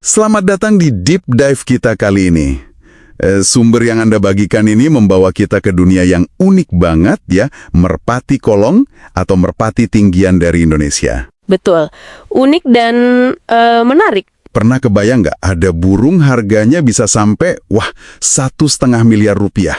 Selamat datang di Deep Dive kita kali ini. Sumber yang Anda bagikan ini membawa kita ke dunia yang unik banget ya, merpati kolong atau merpati tinggian dari Indonesia. Betul, unik dan menarik. Pernah kebayang nggak ada burung harganya bisa sampai, 1,5 miliar rupiah?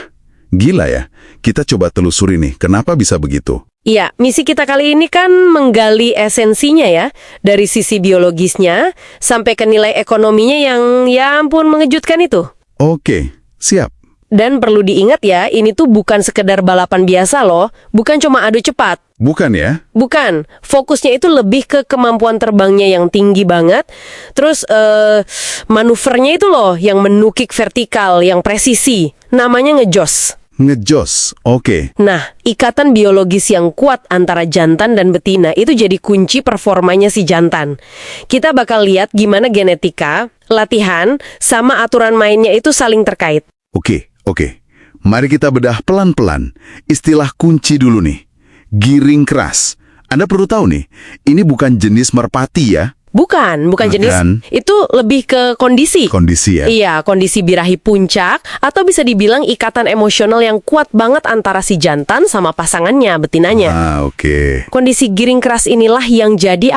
Gila ya, kita coba telusuri nih, kenapa bisa begitu? Iya, misi kita kali ini kan menggali esensinya ya, dari sisi biologisnya sampai ke nilai ekonominya yang ya ampun mengejutkan itu. Oke, siap. Dan perlu diingat ya, ini tuh bukan sekedar balapan biasa loh, bukan cuma adu cepat. Bukan ya? Bukan, fokusnya itu lebih ke kemampuan terbangnya yang tinggi banget, terus manuvernya itu loh, yang menukik vertikal, yang presisi, namanya ngejos. Ngejos, oke. Nah, ikatan biologis yang kuat antara jantan dan betina itu jadi kunci performanya si jantan. Kita bakal lihat gimana genetika, latihan, sama aturan mainnya itu saling terkait. Oke. Mari kita bedah pelan-pelan. Istilah kunci dulu nih. Giring keras. Anda perlu tahu nih, ini bukan jenis merpati ya. Bukan jenis. Itu lebih ke kondisi. Kondisi ya? Iya, kondisi birahi puncak, atau bisa dibilang ikatan emosional yang kuat banget antara si jantan sama pasangannya, betinanya. Oke. Kondisi giring keras inilah yang jadi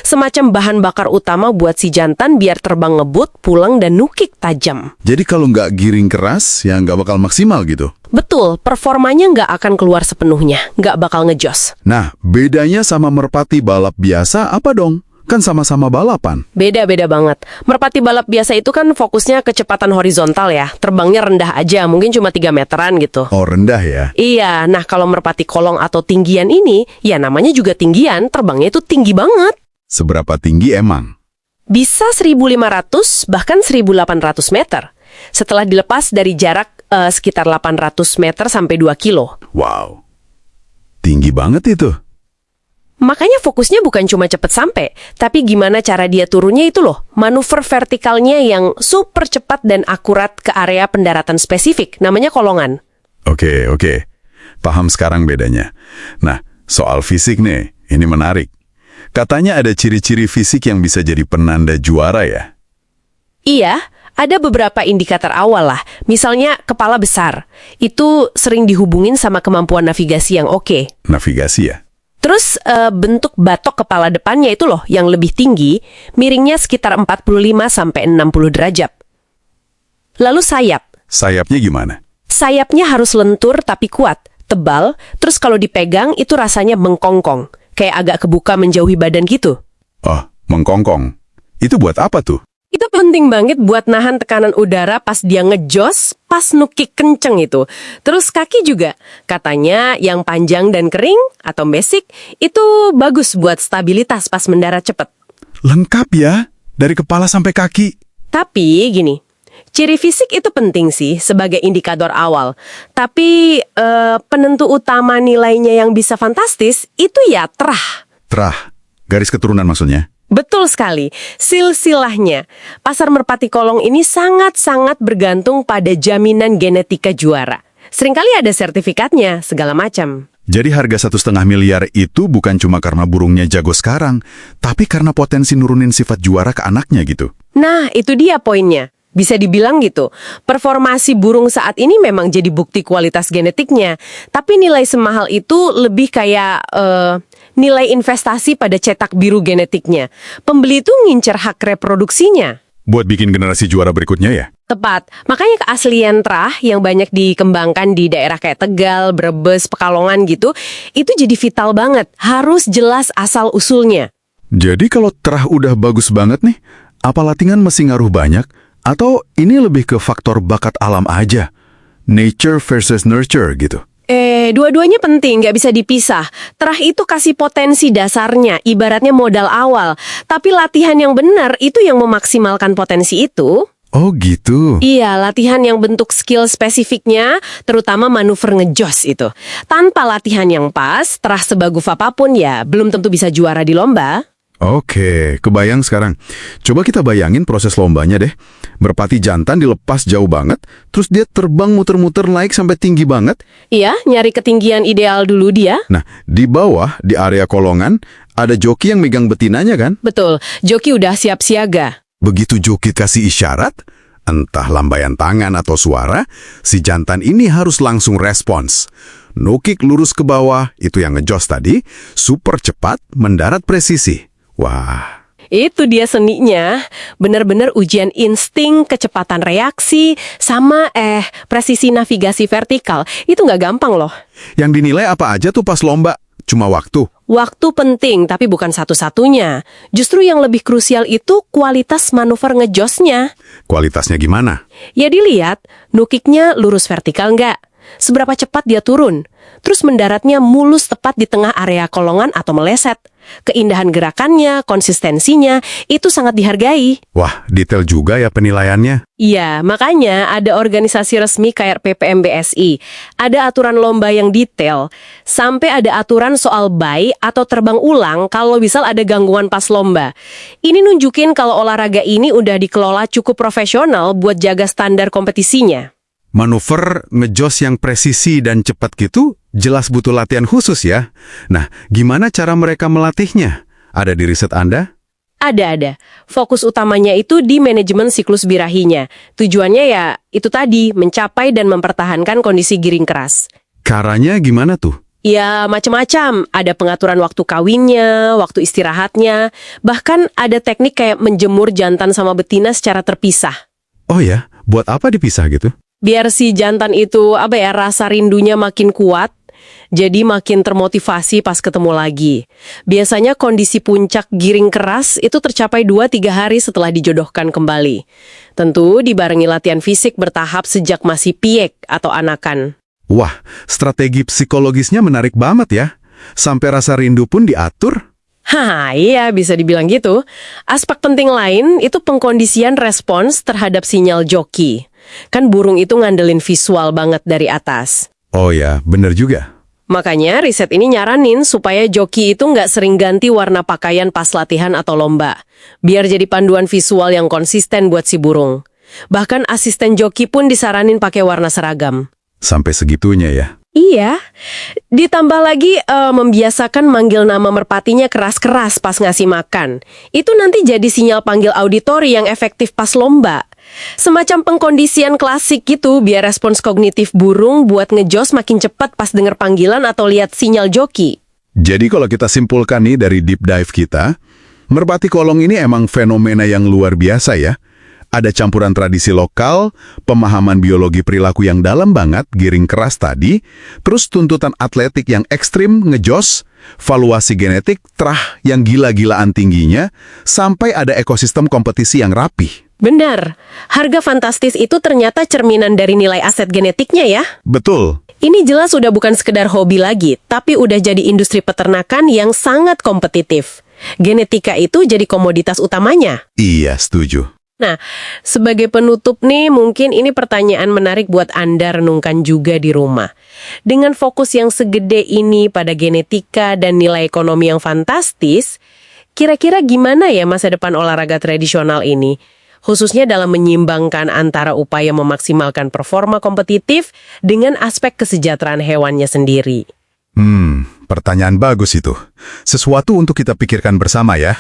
semacam bahan bakar utama buat si jantan biar terbang ngebut, pulang, dan nukik tajam. Jadi kalau nggak giring keras, ya nggak bakal maksimal gitu? Betul, performanya nggak akan keluar sepenuhnya, nggak bakal ngejos. Nah, bedanya sama merpati balap biasa apa dong? Kan sama-sama balapan. Beda-beda banget. Merpati balap biasa itu kan fokusnya kecepatan horizontal ya. Terbangnya rendah aja, mungkin cuma 3 meteran gitu. Oh, rendah ya? Iya, nah kalau merpati kolong atau tinggian ini, ya namanya juga tinggian, terbangnya itu tinggi banget. Seberapa tinggi emang? Bisa 1.500 bahkan 1.800 meter. Setelah dilepas dari jarak sekitar 800 meter sampai 2 kilo. Wow, tinggi banget itu. Makanya fokusnya bukan cuma cepet sampai, tapi gimana cara dia turunnya itu loh. Manuver vertikalnya yang super cepat dan akurat ke area pendaratan spesifik, namanya kolongan. Oke. Paham sekarang bedanya. Nah, soal fisik nih, ini menarik. Katanya ada ciri-ciri fisik yang bisa jadi penanda juara ya? Iya, ada beberapa indikator awal lah. Misalnya kepala besar. Itu sering dihubungin sama kemampuan navigasi yang oke. Navigasi ya? Terus bentuk batok kepala depannya itu loh yang lebih tinggi, miringnya sekitar 45-60 derajat. Lalu sayap. Sayapnya gimana? Sayapnya harus lentur tapi kuat, tebal, terus kalau dipegang itu rasanya mengkongkong, kayak agak kebuka menjauhi badan gitu. Oh, mengkongkong. Itu buat apa tuh? Itu penting banget buat nahan tekanan udara pas dia ngejos, pas nukik kenceng itu. Terus kaki juga. Katanya yang panjang dan kering atau basic itu bagus buat stabilitas pas mendarat cepet. Lengkap ya, dari kepala sampai kaki. Tapi gini, ciri fisik itu penting sih sebagai indikator awal. Tapi penentu utama nilainya yang bisa fantastis itu ya terah. Terah, garis keturunan maksudnya? Betul sekali, silsilahnya. Pasar merpati kolong ini sangat-sangat bergantung pada jaminan genetika juara. Seringkali ada sertifikatnya, segala macam. Jadi harga 1,5 miliar itu bukan cuma karena burungnya jago sekarang, tapi karena potensi nurunin sifat juara ke anaknya gitu. Nah, itu dia poinnya. Bisa dibilang gitu, performasi burung saat ini memang jadi bukti kualitas genetiknya. Tapi nilai semahal itu lebih kayak nilai investasi pada cetak biru genetiknya. Pembeli itu ngincer hak reproduksinya. Buat bikin generasi juara berikutnya ya? Tepat. Makanya keaslian terah yang banyak dikembangkan di daerah kayak Tegal, Brebes, Pekalongan gitu, itu jadi vital banget. Harus jelas asal-usulnya. Jadi kalau terah udah bagus banget nih, apa latihan mesti ngaruh banyak? Atau ini lebih ke faktor bakat alam aja? Nature versus nurture gitu? Dua-duanya penting, nggak bisa dipisah. Terah itu kasih potensi dasarnya, ibaratnya modal awal. Tapi latihan yang benar itu yang memaksimalkan potensi itu. Oh gitu? Iya, latihan yang bentuk skill spesifiknya, terutama manuver ngejos itu. Tanpa latihan yang pas, terah sebagus apapun ya belum tentu bisa juara di lomba. Oke, kebayang sekarang. Coba kita bayangin proses lombanya deh. Merpati jantan dilepas jauh banget, terus dia terbang muter-muter naik sampai tinggi banget. Iya, nyari ketinggian ideal dulu dia. Nah, di bawah, di area kolongan, ada joki yang megang betinanya kan? Betul, joki udah siap siaga. Begitu joki kasih isyarat, entah lambaian tangan atau suara, si jantan ini harus langsung respons. No kick lurus ke bawah, itu yang ngejos tadi, super cepat, mendarat presisi. Wah, Itu dia seninya, benar-benar ujian insting, kecepatan reaksi, sama presisi navigasi vertikal. Itu nggak gampang loh. yang dinilai apa aja tuh pas lomba? Cuma waktu. Waktu penting, tapi bukan satu-satunya. Justru yang lebih krusial itu kualitas manuver ngejosnya. Kualitasnya gimana? Ya dilihat, nukiknya lurus vertikal nggak? Seberapa cepat dia turun? Terus mendaratnya mulus tepat di tengah area kolongan atau meleset. Keindahan gerakannya, konsistensinya, itu sangat dihargai. Wah, detail juga ya penilaiannya. Iya, makanya ada organisasi resmi kayak PPMBSI. Ada aturan lomba yang detail. Sampai ada aturan soal buy atau terbang ulang kalau misal ada gangguan pas lomba. Ini nunjukin kalau olahraga ini udah dikelola cukup profesional buat jaga standar kompetisinya. Manuver ngejos yang presisi dan cepat gitu jelas butuh latihan khusus ya. Nah, gimana cara mereka melatihnya? Ada di riset Anda? Ada. Fokus utamanya itu di manajemen siklus birahinya. Tujuannya ya itu tadi, mencapai dan mempertahankan kondisi giring keras. Caranya gimana tuh? Ya, macam-macam. Ada pengaturan waktu kawinnya, waktu istirahatnya, bahkan ada teknik kayak menjemur jantan sama betina secara terpisah. Oh ya, buat apa dipisah gitu? Biar si jantan itu, rasa rindunya makin kuat, jadi makin termotivasi pas ketemu lagi. Biasanya kondisi puncak giring keras itu tercapai 2-3 hari setelah dijodohkan kembali. Tentu dibarengi latihan fisik bertahap sejak masih piek atau anakan. Wah, strategi psikologisnya menarik banget ya. Sampai rasa rindu pun diatur. Iya bisa dibilang gitu. Aspek penting lain itu pengkondisian respons terhadap sinyal joki. Kan burung itu ngandelin visual banget dari atas. Oh ya, bener juga. Makanya riset ini nyaranin supaya joki itu nggak sering ganti warna pakaian pas latihan atau lomba. Biar jadi panduan visual yang konsisten buat si burung. Bahkan asisten joki pun disaranin pakai warna seragam. Sampai segitunya ya. Iya, ditambah lagi membiasakan manggil nama merpatinya keras-keras pas ngasih makan. Itu nanti jadi sinyal panggil auditori yang efektif pas lomba. Semacam pengkondisian klasik gitu biar respons kognitif burung buat ngejos makin cepat pas denger panggilan atau lihat sinyal joki. Jadi kalau kita simpulkan nih dari deep dive kita, merpati kolong ini emang fenomena yang luar biasa ya. Ada campuran tradisi lokal, pemahaman biologi perilaku yang dalam banget, giring keras tadi, terus tuntutan atletik yang ekstrim, ngejos, valuasi genetik, trah yang gila-gilaan tingginya, sampai ada ekosistem kompetisi yang rapih. Benar, harga fantastis itu ternyata cerminan dari nilai aset genetiknya ya. Betul. Ini jelas udah bukan sekedar hobi lagi, tapi udah jadi industri peternakan yang sangat kompetitif. Genetika itu jadi komoditas utamanya. Iya, setuju. Nah, sebagai penutup nih, mungkin ini pertanyaan menarik buat Anda renungkan juga di rumah. Dengan fokus yang segede ini pada genetika dan nilai ekonomi yang fantastis, kira-kira gimana ya masa depan olahraga tradisional ini? Khususnya dalam menyimbangkan antara upaya memaksimalkan performa kompetitif dengan aspek kesejahteraan hewannya sendiri. Pertanyaan bagus itu. Sesuatu untuk kita pikirkan bersama ya.